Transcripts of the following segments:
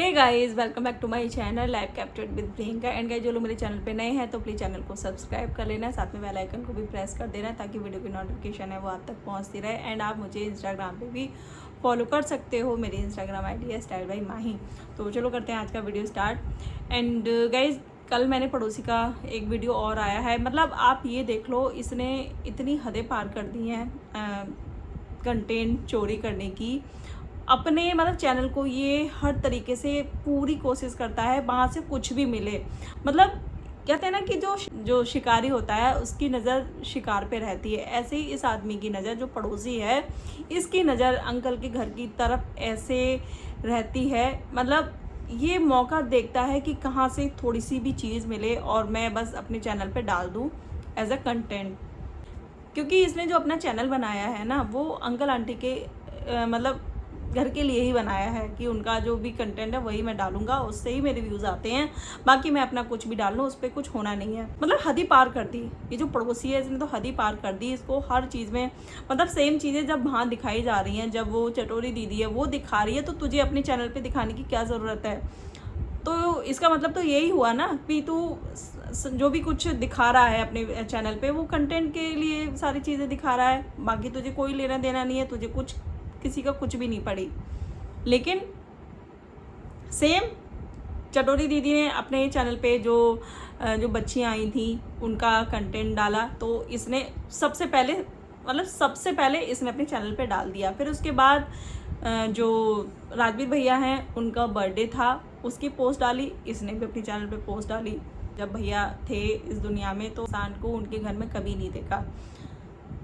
Hey guys, welcome back to my channel live captured with Priyanka. And guys, जो लोग मेरे channel पे नए हैं तो प्लीज़ चैनल को सब्सक्राइब कर लेना, साथ में बेल आइकन को भी प्रेस कर देना ताकि वीडियो की नोटिफिकेशन है वो आप तक पहुंचती रहे। एंड आप मुझे इंस्टाग्राम पे भी फॉलो कर सकते हो, मेरी इंस्टाग्राम ID है स्टाइल बाई माही। तो चलो करते हैं आज का वीडियो स्टार्ट। एंड गाइज, कल मैंने पड़ोसी का एक वीडियो और आया है, मतलब आप ये देख लो, इसने इतनी हदें पार कर दी हैं कंटेंट चोरी करने की। अपने मतलब चैनल को ये हर तरीके से पूरी कोशिश करता है वहाँ से कुछ भी मिले। मतलब कहते हैं ना कि जो शिकारी होता है उसकी नज़र शिकार पे रहती है, ऐसे ही इस आदमी की नज़र, जो पड़ोसी है, इसकी नज़र अंकल के घर की तरफ ऐसे रहती है। मतलब ये मौका देखता है कि कहाँ से थोड़ी सी भी चीज़ मिले और मैं बस अपने चैनल पे डाल दूँ एज अ कंटेंट। क्योंकि इसने जो अपना चैनल बनाया है ना, वो अंकल आंटी के मतलब घर के लिए ही बनाया है कि उनका जो भी कंटेंट है वही मैं डालूंगा, उससे ही मेरे व्यूज़ आते हैं। बाकी मैं अपना कुछ भी डाल लूँ, उस पर कुछ होना नहीं है। मतलब हद ही पार कर दी ये जो पड़ोसी है, इसने तो हद ही पार कर दी। इसको हर चीज़ में मतलब सेम चीज़ें जब वहाँ दिखाई जा रही हैं, जब वो चटोरी दीदी है वो दिखा रही है, तो तुझे अपने चैनल पर दिखाने की क्या ज़रूरत है। तो इसका मतलब तो यही हुआ ना कि तू जो भी कुछ दिखा रहा है अपने चैनल पे, वो कंटेंट के लिए सारी चीज़ें दिखा रहा है। बाकी तुझे कोई लेना देना नहीं है, तुझे कुछ किसी का कुछ भी नहीं पड़ी। लेकिन सेम चटोरी दीदी ने अपने चैनल पे जो बच्चियाँ आई थी उनका कंटेंट डाला, तो इसने सबसे पहले इसने अपने चैनल पे डाल दिया। फिर उसके बाद जो राजवीर भैया हैं उनका बर्थडे था, उसकी पोस्ट डाली, इसने भी अपने चैनल पे पोस्ट डाली। जब भैया थे इस दुनिया में तो इंसान को उनके घर में कभी नहीं देखा।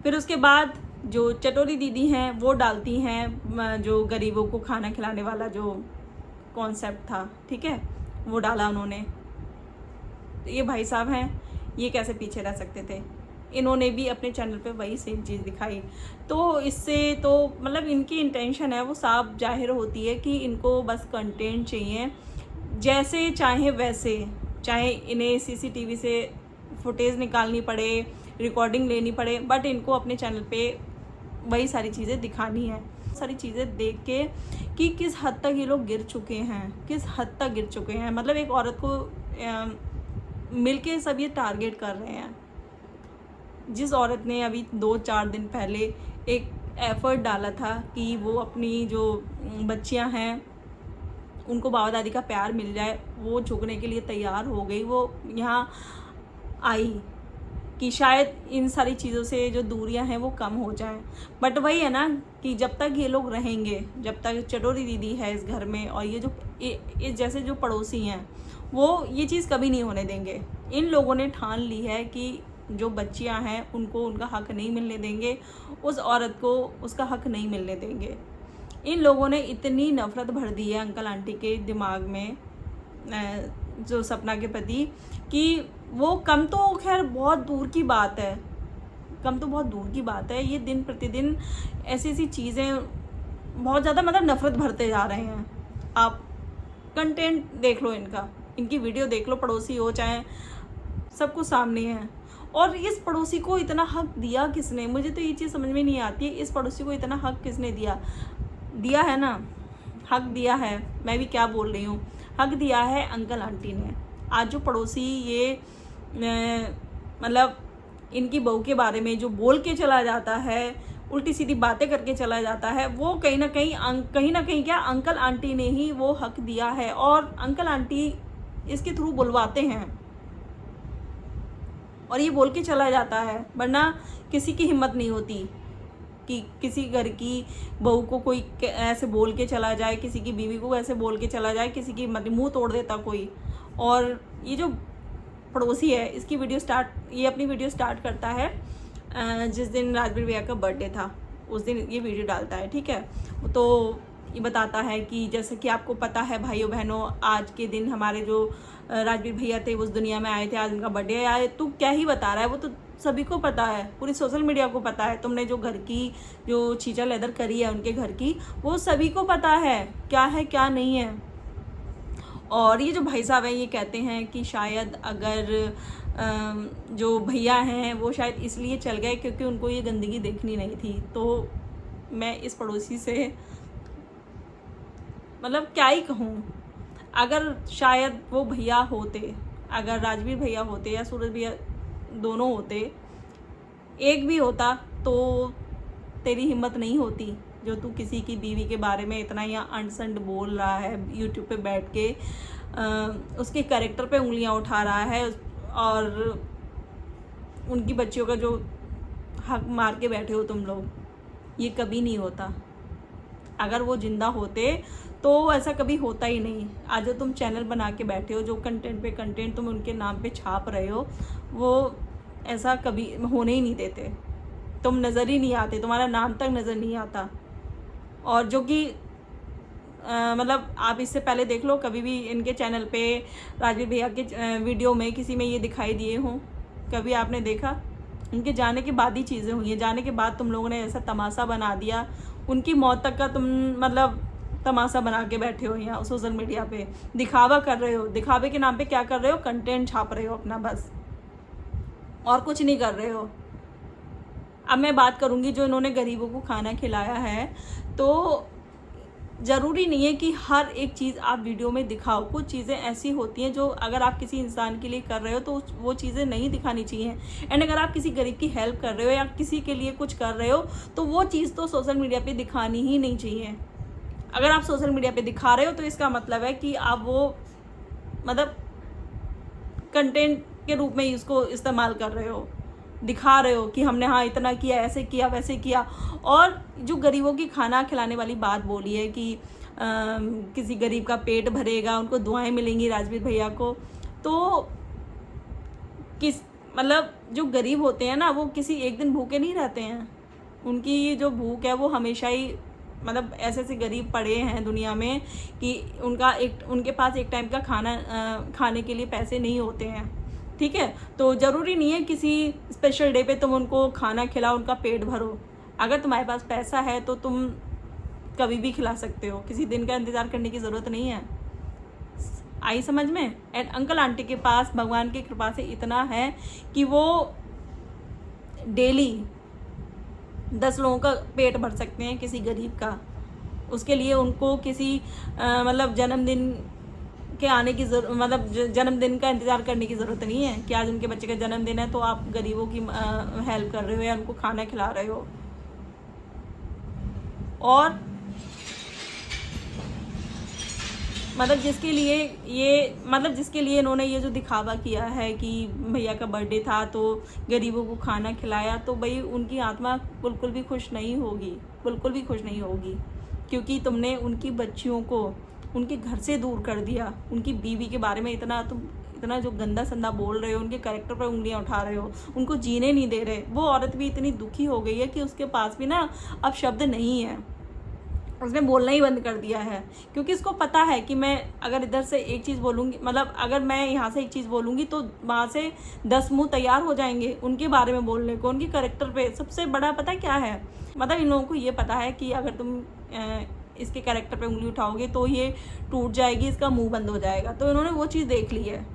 फिर उसके बाद जो चटोरी दीदी हैं वो डालती हैं जो गरीबों को खाना खिलाने वाला जो कॉन्सेप्ट था, ठीक है, वो डाला उन्होंने। तो ये भाई साहब हैं, ये कैसे पीछे रह सकते थे। इन्होंने भी अपने चैनल पे वही सेम चीज़ दिखाई। तो इससे तो मतलब इनकी इंटेंशन है वो साफ जाहिर होती है कि इनको बस कंटेंट चाहिए, जैसे चाहे वैसे, चाहे इन्हें CCTV से फुटेज निकालनी पड़े, रिकॉर्डिंग लेनी पड़े, बट इनको अपने चैनल पे वही सारी चीज़ें दिखानी है। सारी चीज़ें देख के कि किस हद तक ये लोग गिर चुके हैं, किस हद तक गिर चुके हैं। मतलब एक औरत को मिलके सब ये टारगेट कर रहे हैं। जिस औरत ने अभी 2-4 दिन पहले एक एफर्ट डाला था कि वो अपनी जो बच्चियां हैं उनको बाबा दादी का प्यार मिल जाए, वो झुकने के लिए तैयार हो गई, वो यहाँ आई कि शायद इन सारी चीज़ों से जो दूरियां हैं वो कम हो जाएं। बट वही है ना कि जब तक ये लोग रहेंगे, जब तक चटोरी दीदी है इस घर में और ये जो इस जैसे जो पड़ोसी हैं, वो ये चीज़ कभी नहीं होने देंगे। इन लोगों ने ठान ली है कि जो बच्चियां हैं उनको उनका हक नहीं मिलने देंगे, उस औरत को उसका हक नहीं मिलने देंगे। इन लोगों ने इतनी नफ़रत भर दी है अंकल आंटी के दिमाग में जो सपना के प्रति, कि वो कम तो खैर बहुत दूर की बात है, कम तो बहुत दूर की बात है, ये दिन प्रतिदिन ऐसी ऐसी चीज़ें बहुत ज़्यादा मतलब नफ़रत भरते जा रहे हैं। आप कंटेंट देख लो इनका, इनकी वीडियो देख लो, पड़ोसी हो चाहे, सब कुछ सामने है। और इस पड़ोसी को इतना हक दिया किसने, मुझे तो ये चीज़ समझ में नहीं आती है। इस पड़ोसी को इतना हक किसने दिया है ना, हक दिया है, मैं भी क्या बोल रही हूँ, हक दिया है अंकल आंटी ने। आज जो पड़ोसी ये मतलब इनकी बहू के बारे में जो बोल के चला जाता है, उल्टी सीधी बातें करके चला जाता है, वो कहीं ना कहीं क्या अंकल आंटी ने ही वो हक दिया है। और अंकल आंटी इसके थ्रू बुलवाते हैं और ये बोल के चला जाता है, वरना किसी की हिम्मत नहीं होती कि किसी घर की बहू को कोई ऐसे बोल के चला जाए, किसी की बीवी को ऐसे बोल के चला जाए, किसी की मुंह तोड़ देता कोई। और ये जो पड़ोसी है, ये अपनी वीडियो स्टार्ट करता है जिस दिन राजवीर भैया का बर्थडे था, उस दिन ये वीडियो डालता है, ठीक है। तो ये बताता है कि जैसे कि आपको पता है भाइयों बहनों, आज के दिन हमारे जो राजवीर भैया थे वो उस दुनिया में आए थे, आज उनका बर्थडे है। तू क्या ही बता रहा है, वो तो सभी को पता है, पूरी सोशल मीडिया को पता है। तुमने जो घर की जो चीज़ा लेदर करी है उनके घर की, वो सभी को पता है क्या नहीं है। और ये जो भाई साहब हैं ये कहते हैं कि शायद अगर जो भैया हैं वो शायद इसलिए चल गए क्योंकि उनको ये गंदगी देखनी नहीं थी। तो मैं इस पड़ोसी से मतलब क्या ही कहूँ, अगर शायद वो भैया होते, अगर राजवीर भैया होते या सूरज भैया दोनों होते, एक भी होता, तो तेरी हिम्मत नहीं होती जो तू किसी की बीवी के बारे में इतना यहाँ अंड बोल रहा है यूट्यूब पे बैठ के, उसके कैरेक्टर पे उंगलियां उठा रहा है और उनकी बच्चियों का जो हक मार के बैठे हो तुम लोग। ये कभी नहीं होता। अगर वो जिंदा होते तो ऐसा कभी होता ही नहीं। आज जो तुम चैनल बना के बैठे हो, जो कंटेंट पे कंटेंट तुम उनके नाम पे छाप रहे हो, वो ऐसा कभी होने ही नहीं देते। तुम नज़र ही नहीं आते, तुम्हारा नाम तक नज़र नहीं आता। और जो कि मतलब आप इससे पहले देख लो, कभी भी इनके चैनल पे राजवीर भैया के वीडियो में किसी में ये दिखाई दिए हों? कभी आपने देखा? उनके जाने के बाद ही चीज़ें हुई हैं। जाने के बाद तुम लोगों ने ऐसा तमाशा बना दिया, उनकी मौत तक का तुम मतलब तमाशा बना के बैठे हो यहाँ सोशल मीडिया पे, दिखावा कर रहे हो। दिखावे के नाम पे क्या कर रहे हो? कंटेंट छाप रहे हो अपना, बस, और कुछ नहीं कर रहे हो। अब मैं बात करूँगी जो इन्होंने गरीबों को खाना खिलाया है, तो ज़रूरी नहीं है कि हर एक चीज़ आप वीडियो में दिखाओ। कुछ चीज़ें ऐसी होती हैं जो अगर आप किसी इंसान के लिए कर रहे हो तो वो चीज़ें नहीं दिखानी चाहिए। एंड अगर आप किसी गरीब की हेल्प कर रहे हो या किसी के लिए कुछ कर रहे हो तो वो चीज़ तो सोशल मीडिया पे दिखानी ही नहीं चाहिए। अगर आप सोशल मीडिया पे दिखा रहे हो तो इसका मतलब है कि आप वो मतलब कंटेंट के रूप में ही उसको इस्तेमाल कर रहे हो, दिखा रहे हो कि हमने हाँ इतना किया, ऐसे किया, वैसे किया। और जो गरीबों की खाना खिलाने वाली बात बोली है कि किसी गरीब का पेट भरेगा, उनको दुआएं मिलेंगी राजवीर भैया को, तो किस मतलब जो गरीब होते हैं ना, वो किसी एक दिन भूखे नहीं रहते हैं। उनकी जो भूख है वो हमेशा ही मतलब ऐसे ऐसे गरीब पड़े हैं दुनिया में कि उनके पास एक टाइम का खाना खाने के लिए पैसे नहीं होते हैं। ठीक है, तो ज़रूरी नहीं है किसी स्पेशल डे पे तुम उनको खाना खिलाओ, उनका पेट भरो। अगर तुम्हारे पास पैसा है तो तुम कभी भी खिला सकते हो, किसी दिन का इंतज़ार करने की ज़रूरत नहीं है। आई समझ में? एंड अंकल आंटी के पास भगवान की कृपा से इतना है कि वो डेली 10 लोगों का पेट भर सकते हैं, किसी गरीब का। उसके लिए उनको किसी मतलब जन्मदिन के आने की मतलब जन्मदिन का इंतज़ार करने की ज़रूरत नहीं है कि आज उनके बच्चे का जन्मदिन है तो आप गरीबों की हेल्प कर रहे हो या उनको खाना खिला रहे हो। और मतलब जिसके लिए इन्होंने ये जो दिखावा किया है कि भैया का बर्थडे था तो गरीबों को खाना खिलाया, तो भाई उनकी आत्मा बिल्कुल भी खुश नहीं होगी, बिल्कुल भी खुश नहीं होगी, क्योंकि तुमने उनकी बच्चियों को उनके घर से दूर कर दिया। उनकी बीवी के बारे में इतना जो गंदा संदा बोल रहे हो, उनके कैरेक्टर पर उंगलियां उठा रहे हो, उनको जीने नहीं दे रहे। वो औरत भी इतनी दुखी हो गई है कि उसके पास भी ना अब शब्द नहीं है, उसने बोलना ही बंद कर दिया है। क्योंकि इसको पता है कि मैं अगर इधर से एक चीज़ बोलूँगी, मतलब अगर मैं यहाँ से एक चीज़ बोलूँगी तो वहाँ से 10 मुंह तैयार हो जाएंगे उनके बारे में बोलने को, उनके कैरेक्टर पे। सबसे बड़ा पता क्या है, मतलब इन लोगों को ये पता है कि अगर तुम इसके कैरेक्टर पे उंगली उठाओगे तो ये टूट जाएगी, इसका मुंह बंद हो जाएगा। तो इन्होंने वो चीज़ देख ली है।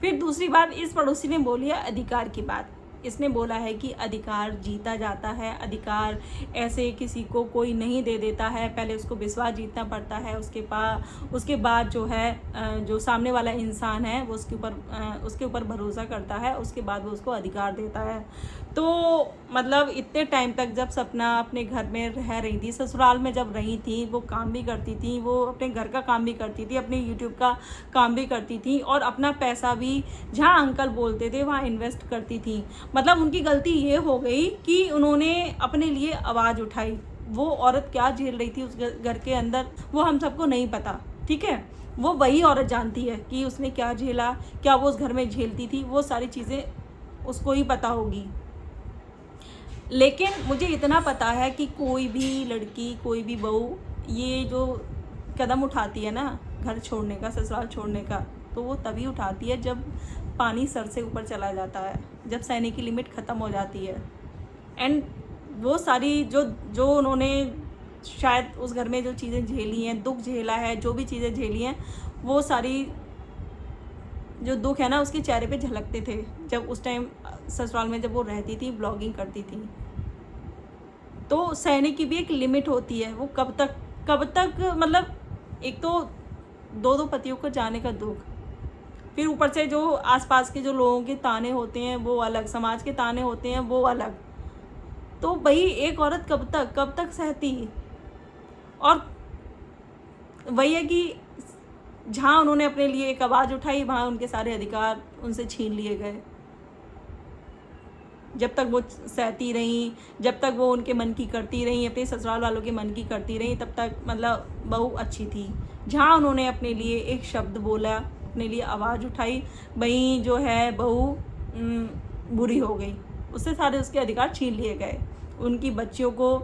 फिर दूसरी बात, इस पड़ोसी ने बोली है अधिकार की बात। इसने बोला है कि अधिकार जीता जाता है, अधिकार ऐसे किसी को कोई नहीं दे देता है, पहले उसको विश्वास जीतना पड़ता है, उसके बाद जो है जो सामने वाला इंसान है वो उसके ऊपर भरोसा करता है, उसके बाद वो उसको अधिकार देता है। तो मतलब इतने टाइम तक जब सपना अपने घर में रह रही थी, ससुराल में जब रही थी, वो काम भी करती थी, वो अपने घर का काम भी करती थी, अपने यूट्यूब का काम भी करती थी, और अपना पैसा भी जहाँ अंकल बोलते थे वहाँ इन्वेस्ट करती थी। मतलब उनकी गलती ये हो गई कि उन्होंने अपने लिए आवाज़ उठाई। वो औरत क्या झेल रही थी उस घर के अंदर, वो हम सबको नहीं पता। ठीक है, वो वही औरत जानती है कि उसने क्या झेला, क्या वो उस घर में झेलती थी, वो सारी चीज़ें उसको ही पता होगी। लेकिन मुझे इतना पता है कि कोई भी लड़की, कोई भी बहू ये जो कदम उठाती है ना घर छोड़ने का, ससुराल छोड़ने का, तो वो तभी उठाती है जब पानी सर से ऊपर चला जाता है, जब सहने की लिमिट ख़त्म हो जाती है। एंड वो सारी जो उन्होंने शायद उस घर में जो चीज़ें झेली हैं, दुख झेला है, जो भी चीज़ें झेली हैं, वो सारी जो दुख है ना उसके चेहरे पे झलकते थे जब उस टाइम ससुराल में जब वो रहती थी, ब्लॉगिंग करती थी। तो सहने की भी एक लिमिट होती है। वो कब तक मतलब एक तो दो पतियों को जाने का दुख, फिर ऊपर से जो आसपास के जो लोगों के ताने होते हैं वो अलग, समाज के ताने होते हैं वो अलग। तो भाई एक औरत कब तक सहती। और वही है कि जहाँ उन्होंने अपने लिए एक आवाज़ उठाई वहाँ उनके सारे अधिकार उनसे छीन लिए गए। जब तक वो सहती रहीं, जब तक वो उनके मन की करती रहीं, अपने ससुराल वालों के मन की करती रहीं, तब तक मतलब बहू अच्छी थी। जहाँ उन्होंने अपने लिए एक शब्द बोला, अपने लिए आवाज़ उठाई, वहीं जो है बहू बुरी हो गई, उससे सारे उसके अधिकार छीन लिए गए। उनकी बच्चियों को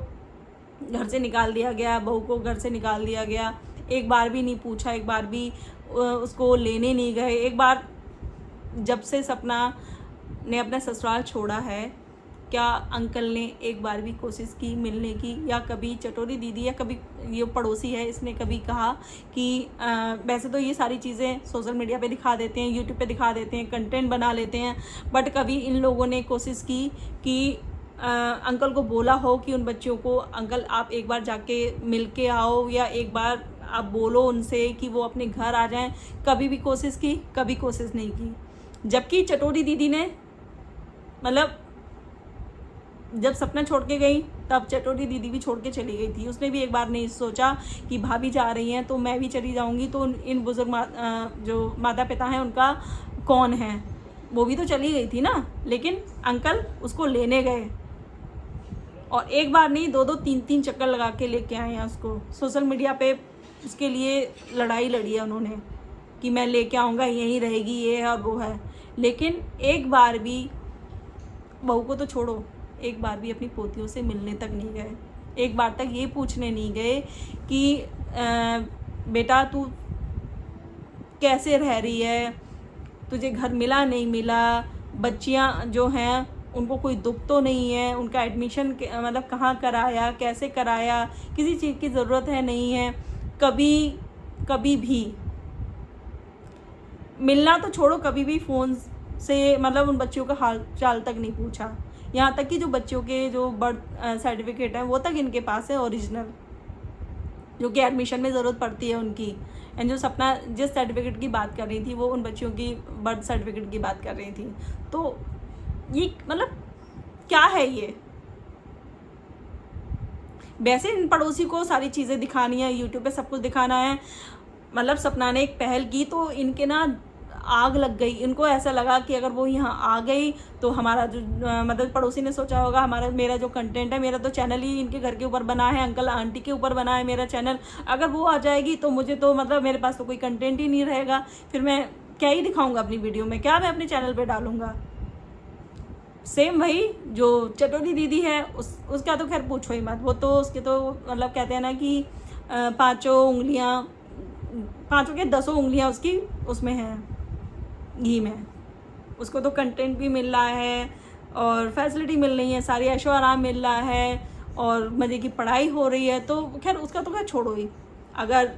घर से निकाल दिया गया, बहू को घर से निकाल दिया गया, एक बार भी नहीं पूछा, एक बार भी उसको लेने नहीं गए। एक बार जब से सपना ने अपना ससुराल छोड़ा है, क्या अंकल ने एक बार भी कोशिश की मिलने की, या कभी चटोरी दीदी या कभी ये पड़ोसी है इसने कभी कहा कि वैसे तो ये सारी चीज़ें सोशल मीडिया पे दिखा देते हैं, यूट्यूब पे दिखा देते हैं, कंटेंट बना लेते हैं, बट कभी इन लोगों ने कोशिश की कि अंकल को बोला हो कि उन बच्चियों को अंकल आप एक बार जाके मिल के आओ, या एक बार आप बोलो उनसे कि वो अपने घर आ जाएं। कभी भी कोशिश की? कभी कोशिश नहीं की। जबकि चटोरी दीदी ने मतलब जब सपना छोड़ के गई तब चटोरी दीदी भी छोड़ के चली गई थी। उसने भी एक बार नहीं सोचा कि भाभी जा रही हैं तो मैं भी चली जाऊंगी, तो इन बुजुर्ग जो माता पिता हैं उनका कौन है। वो भी तो चली गई थी ना, लेकिन अंकल उसको लेने गए और एक बार नहीं दो तीन तीन चक्कर लगा के लेके आए हैं उसको। सोशल मीडिया पे उसके लिए लड़ाई लड़ी है उन्होंने कि मैं लेके आऊँगा, यहीं रहेगी, ये है और वो है। लेकिन एक बार भी बहू को तो छोड़ो, एक बार भी अपनी पोतियों से मिलने तक नहीं गए। एक बार तक ये पूछने नहीं गए कि बेटा तू कैसे रह रही है, तुझे घर मिला नहीं मिला, बच्चियां जो हैं उनको कोई दुख तो नहीं है, उनका एडमिशन मतलब कहाँ कराया, कैसे कराया, किसी चीज़ की ज़रूरत है नहीं है। कभी भी मिलना तो छोड़ो, कभी भी फ़ोन से मतलब उन बच्चियों का हाल चाल तक नहीं पूछा। यहाँ तक कि जो बच्चों के जो बर्थ सर्टिफिकेट हैं वो तक इनके पास है ओरिजिनल, जो कि एडमिशन में ज़रूरत पड़ती है उनकी। एंड जो सपना जिस सर्टिफिकेट की बात कर रही थी वो उन बच्चियों की बर्थ सर्टिफिकेट की बात कर रही थी। तो ये मतलब क्या है ये। वैसे इन पड़ोसी को सारी चीज़ें दिखानी है, यूट्यूब पे सब कुछ दिखाना है। मतलब सपना ने एक पहल की तो इनके ना आग लग गई। इनको ऐसा लगा कि अगर वो यहाँ आ गई तो हमारा जो मतलब पड़ोसी ने सोचा होगा मेरा जो कंटेंट है, मेरा तो चैनल ही इनके घर के ऊपर बना है, अंकल आंटी के ऊपर बना है मेरा चैनल, अगर वो आ जाएगी तो मुझे तो मतलब मेरे पास तो कोई कंटेंट ही नहीं रहेगा, फिर मैं क्या ही दिखाऊंगा अपनी वीडियो में, क्या मैं अपने चैनल पर डालूंगा। सेम वही जो चटोरी दीदी है उसका तो खैर पूछो ही मत। वो तो उसके तो मतलब कहते हैं ना कि पाँचों के 10 उंगलियां उसकी उसमें हैं घी में। उसको तो कंटेंट भी मिल रहा है और फैसिलिटी मिल रही है, सारी ऐशो आराम मिल रहा है और मज़े की पढ़ाई हो रही है। तो खैर उसका तो खैर छोड़ो ही। अगर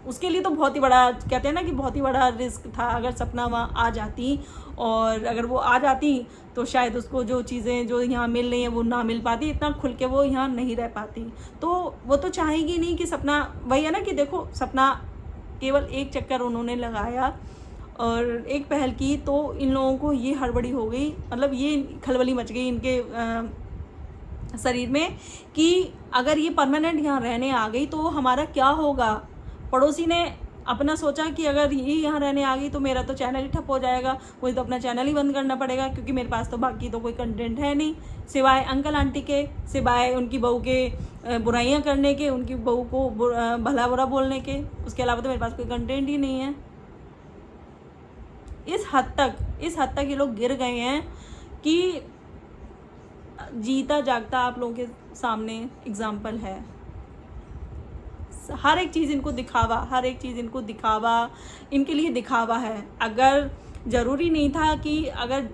उसके लिए तो बहुत ही बड़ा कहते हैं ना कि बहुत ही बड़ा रिस्क था अगर सपना वहाँ आ जाती, और अगर वो आ जाती तो शायद उसको जो चीज़ें जो यहाँ मिल रही हैं वो ना मिल पाती, इतना खुल के वो यहाँ नहीं रह पाती। तो वो तो चाहेगी नहीं कि सपना, वही है ना कि देखो सपना केवल एक चक्कर उन्होंने लगाया और एक पहल की तो इन लोगों को ये हड़बड़ी हो गई, मतलब ये खलबली मच गई इनके शरीर में कि अगर ये परमानेंट यहाँ रहने आ गई तो हमारा क्या होगा। पड़ोसी ने अपना सोचा कि अगर ये यहाँ रहने आ गई तो मेरा तो चैनल ही ठप हो जाएगा, मुझे तो अपना चैनल ही बंद करना पड़ेगा क्योंकि मेरे पास तो बाकी तो कोई कंटेंट है नहीं सिवाय अंकल आंटी के, सिवाय उनकी बहू के बुराइयाँ करने के, उनकी बहू को भला बुरा बोलने के, उसके अलावा तो मेरे पास कोई कंटेंट ही नहीं है। इस हद तक ये लोग गिर गए हैं कि जीता जागता आप लोगों के सामने एग्जाम्पल है। हर एक चीज़ इनको दिखावा, इनके लिए दिखावा है। अगर ज़रूरी नहीं था कि अगर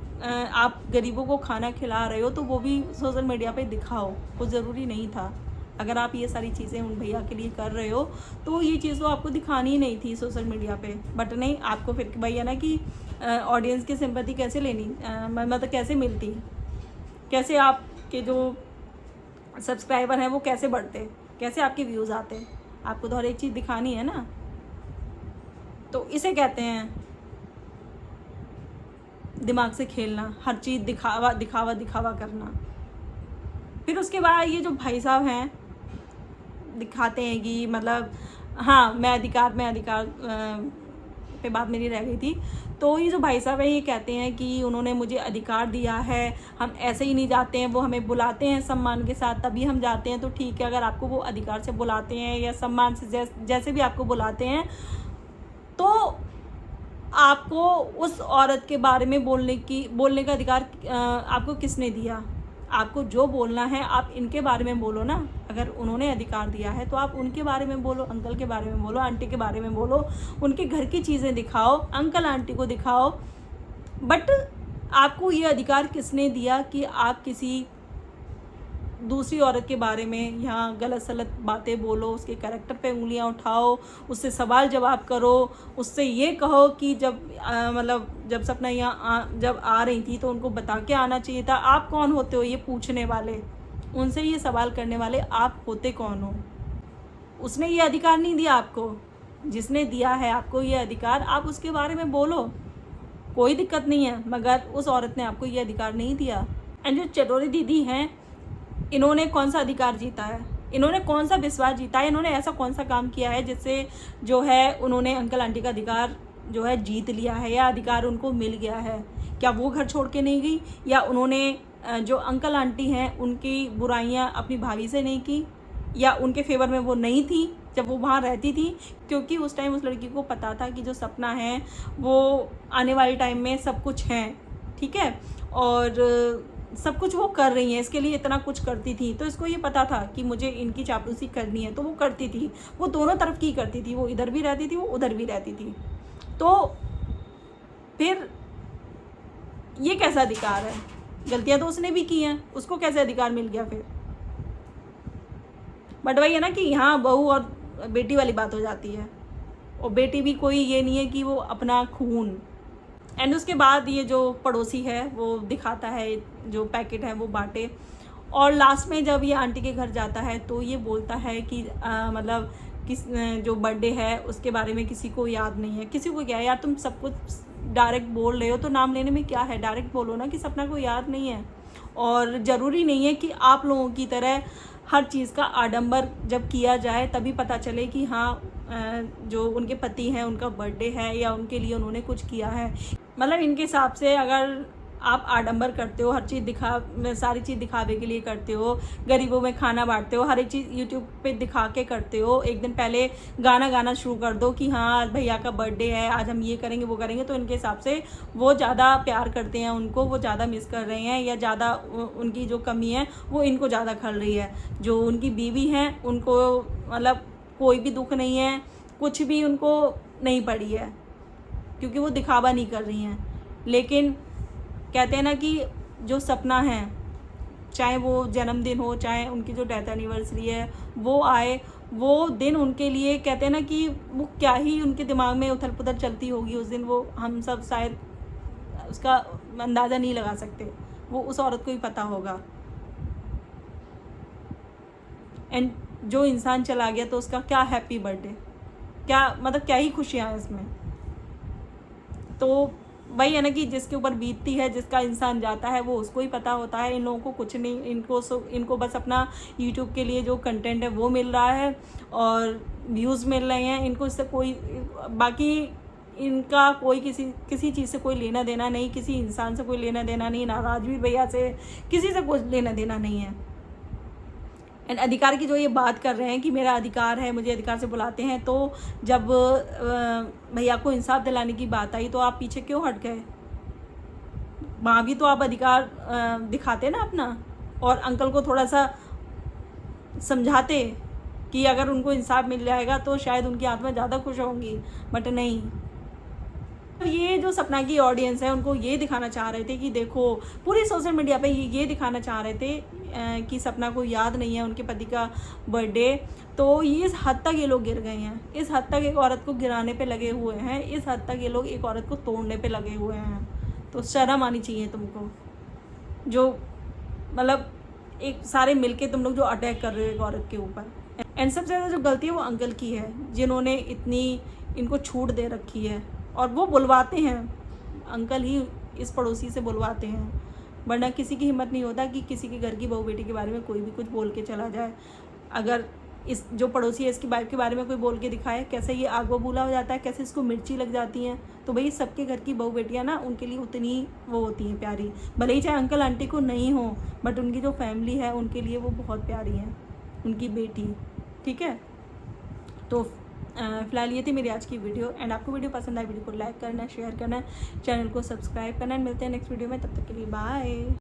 आप गरीबों को खाना खिला रहे हो तो वो भी सोशल मीडिया पे दिखाओ, वो ज़रूरी नहीं था। अगर आप ये सारी चीज़ें उन भैया के लिए कर रहे हो तो ये चीज़ तो आपको दिखानी ही नहीं थी सोशल मीडिया पे। बट नहीं, आपको फिर भैया ना कि ऑडियंस की सिंपैथी कैसे लेनी, मतलब कैसे मिलती, कैसे आपके जो सब्सक्राइबर हैं वो कैसे बढ़ते, कैसे आपके व्यूज़ आते, आपको तो हर एक चीज़ दिखानी है ना। तो इसे कहते हैं दिमाग से खेलना, हर चीज़ दिखावा दिखावा दिखावा करना। फिर उसके बाद ये जो भाई साहब हैं दिखाते हैं कि मतलब हाँ मैं अधिकार पे बात मेरी रह गई थी। तो ये जो भाई साहब हैं ये कहते हैं कि उन्होंने मुझे अधिकार दिया है, हम ऐसे ही नहीं जाते हैं, वो हमें बुलाते हैं सम्मान के साथ तभी हम जाते हैं। तो ठीक है, अगर आपको वो अधिकार से बुलाते हैं या सम्मान से जैसे भी आपको बुलाते हैं, तो आपको उस औरत के बारे में बोलने का अधिकार आपको किसने दिया? आपको जो बोलना है आप इनके बारे में बोलो ना। अगर उन्होंने अधिकार दिया है तो आप उनके बारे में बोलो, अंकल के बारे में बोलो, आंटी के बारे में बोलो, उनके घर की चीज़ें दिखाओ, अंकल आंटी को दिखाओ। बट आपको ये अधिकार किसने दिया कि आप किसी दूसरी औरत के बारे में यहाँ गलत सलत बातें बोलो, उसके कैरेक्टर पे उंगलियाँ उठाओ, उससे सवाल जवाब करो, उससे ये कहो कि जब सपना यहाँ जब आ रही थी तो उनको बता के आना चाहिए था। आप कौन होते हो ये पूछने वाले, उनसे ये सवाल करने वाले, आप होते कौन हो? उसने ये अधिकार नहीं दिया आपको। जिसने दिया है आपको ये अधिकार, आप उसके बारे में बोलो, कोई दिक्कत नहीं है। मगर उस औरत ने आपको ये अधिकार नहीं दिया। एंड जो चटोरी दीदी हैं, इन्होंने कौन सा अधिकार जीता है, इन्होंने कौन सा विश्वास जीता है, इन्होंने ऐसा कौन सा काम किया है जिससे जो है उन्होंने अंकल आंटी का अधिकार जो है जीत लिया है या अधिकार उनको मिल गया है? क्या वो घर छोड़ के नहीं गई, या उन्होंने जो अंकल आंटी हैं उनकी बुराइयां अपनी भाभी से नहीं की, या उनके फेवर में वो नहीं थी जब वो वहाँ रहती थी? क्योंकि उस टाइम उस लड़की को पता था कि जो सपना है वो आने वाले टाइम में सब कुछ है, ठीक है, और सब कुछ वो कर रही है, इसके लिए इतना कुछ करती थी। तो इसको ये पता था कि मुझे इनकी चापलूसी करनी है, तो वो करती थी। वो दोनों तरफ की करती थी, वो इधर भी रहती थी, वो उधर भी रहती थी। तो फिर ये कैसा अधिकार है? गलतियां तो उसने भी की हैं, उसको कैसे अधिकार मिल गया फिर? बट वही है ना कि यहाँ बहू और बेटी वाली बात हो जाती है, और बेटी भी कोई ये नहीं है कि वो अपना खून। एंड उसके बाद ये जो पड़ोसी है वो दिखाता है जो पैकेट है वो बांटे, और लास्ट में जब ये आंटी के घर जाता है तो ये बोलता है कि मतलब किस जो बर्थडे है उसके बारे में किसी को याद नहीं है। किसी को क्या यार, तुम सब कुछ डायरेक्ट बोल रहे हो तो नाम लेने में क्या है, डायरेक्ट बोलो ना कि सपना को याद नहीं है। और ज़रूरी नहीं है कि आप लोगों की तरह हर चीज़ का आडंबर जब किया जाए तभी पता चले कि हाँ जो उनके पति हैं उनका बर्थडे है या उनके लिए उन्होंने कुछ किया है। मतलब इनके हिसाब से अगर आप आडंबर करते हो, हर चीज़ सारी चीज़ दिखावे के लिए करते हो, गरीबों में खाना बांटते हो, हर एक चीज़ यूट्यूब पे दिखा के करते हो, एक दिन पहले गाना शुरू कर दो कि हाँ भैया का बर्थडे है, आज हम ये करेंगे वो करेंगे, तो इनके हिसाब से वो ज़्यादा प्यार करते हैं उनको, वो ज़्यादा मिस कर रहे हैं, या ज़्यादा उनकी जो कमी है वो इनको ज़्यादा खल रही है। जो उनकी बीवी हैं उनको मतलब कोई भी दुख नहीं है, कुछ भी उनको नहीं पड़ी है, क्योंकि वो दिखावा नहीं कर रही हैं। लेकिन कहते हैं ना कि जो सपना है, चाहे वो जन्मदिन हो, चाहे उनकी जो डेथ एनिवर्सरी है वो आए, वो दिन उनके लिए कहते हैं ना कि वो क्या ही उनके दिमाग में उथल पुथल चलती होगी उस दिन, वो हम सब शायद उसका अंदाज़ा नहीं लगा सकते, वो उस औरत को ही पता होगा। एंड जो इंसान चला गया तो उसका क्या हैप्पी बर्थडे, क्या मतलब क्या ही खुशियाँ हैं इसमें। तो वही है ना कि जिसके ऊपर बीतती है, जिसका इंसान जाता है वो उसको ही पता होता है। इन लोगों को कुछ नहीं, इनको बस अपना यूट्यूब के लिए जो कंटेंट है वो मिल रहा है और व्यूज़ मिल रहे हैं, इनको इससे कोई बाकी इनका कोई किसी चीज़ से कोई लेना देना नहीं, किसी इंसान से कोई लेना देना नहीं, ना राजवीर भैया से किसी से कुछ लेना देना नहीं है। एंड अधिकार की जो ये बात कर रहे हैं कि मेरा अधिकार है, मुझे अधिकार से बुलाते हैं, तो जब भैया को इंसाफ दिलाने की बात आई तो आप पीछे क्यों हट गए? वहाँ भी तो आप अधिकार दिखाते ना अपना, और अंकल को थोड़ा सा समझाते कि अगर उनको इंसाफ मिल जाएगा तो शायद उनकी आत्मा ज़्यादा खुश होंगी। बट नहीं, ये जो सपना की ऑडियंस है उनको ये दिखाना चाह रहे थे कि देखो, पूरी सोशल मीडिया पे ये दिखाना चाह रहे थे कि सपना को याद नहीं है उनके पति का बर्थडे। तो ये इस हद तक ये लोग गिर गए हैं, इस हद तक एक औरत को गिराने पे लगे हुए हैं, इस हद तक ये लोग एक औरत को तोड़ने पे लगे हुए हैं। तो शर्म आनी चाहिए तुमको, जो मतलब एक सारे मिलके तुम लोग जो अटैक कर रहे हो एक औरत के ऊपर। एंड सबसे ज़्यादा जो गलती है वो अंकल की है, जिन्होंने इनको छूट दे रखी है, और वो बुलवाते हैं, अंकल ही इस पड़ोसी से बुलवाते हैं, वरना किसी की हिम्मत नहीं होता कि किसी के घर की बहू बेटी के बारे में कोई भी कुछ बोल के चला जाए। अगर इस जो पड़ोसी है इसकी वाइफ के बारे में कोई बोल के दिखाए, कैसे ये आग बबूला हो जाता है, कैसे इसको मिर्ची लग जाती हैं। तो भाई सबके घर की बहू बेटियाँ ना उनके लिए उतनी वो होती हैं प्यारी, भले ही चाहे अंकल आंटी को नहीं हो, बट उनकी जो फैमिली है उनके लिए वो बहुत प्यारी हैं, उनकी बेटी। ठीक है, तो फिलहाल ये थी मेरी आज की वीडियो। एंड आपको वीडियो पसंद आए वीडियो को लाइक करना है, शेयर करना है, चैनल को सब्सक्राइब करना है। मिलते हैं नेक्स्ट वीडियो में, तब तक के लिए बाय।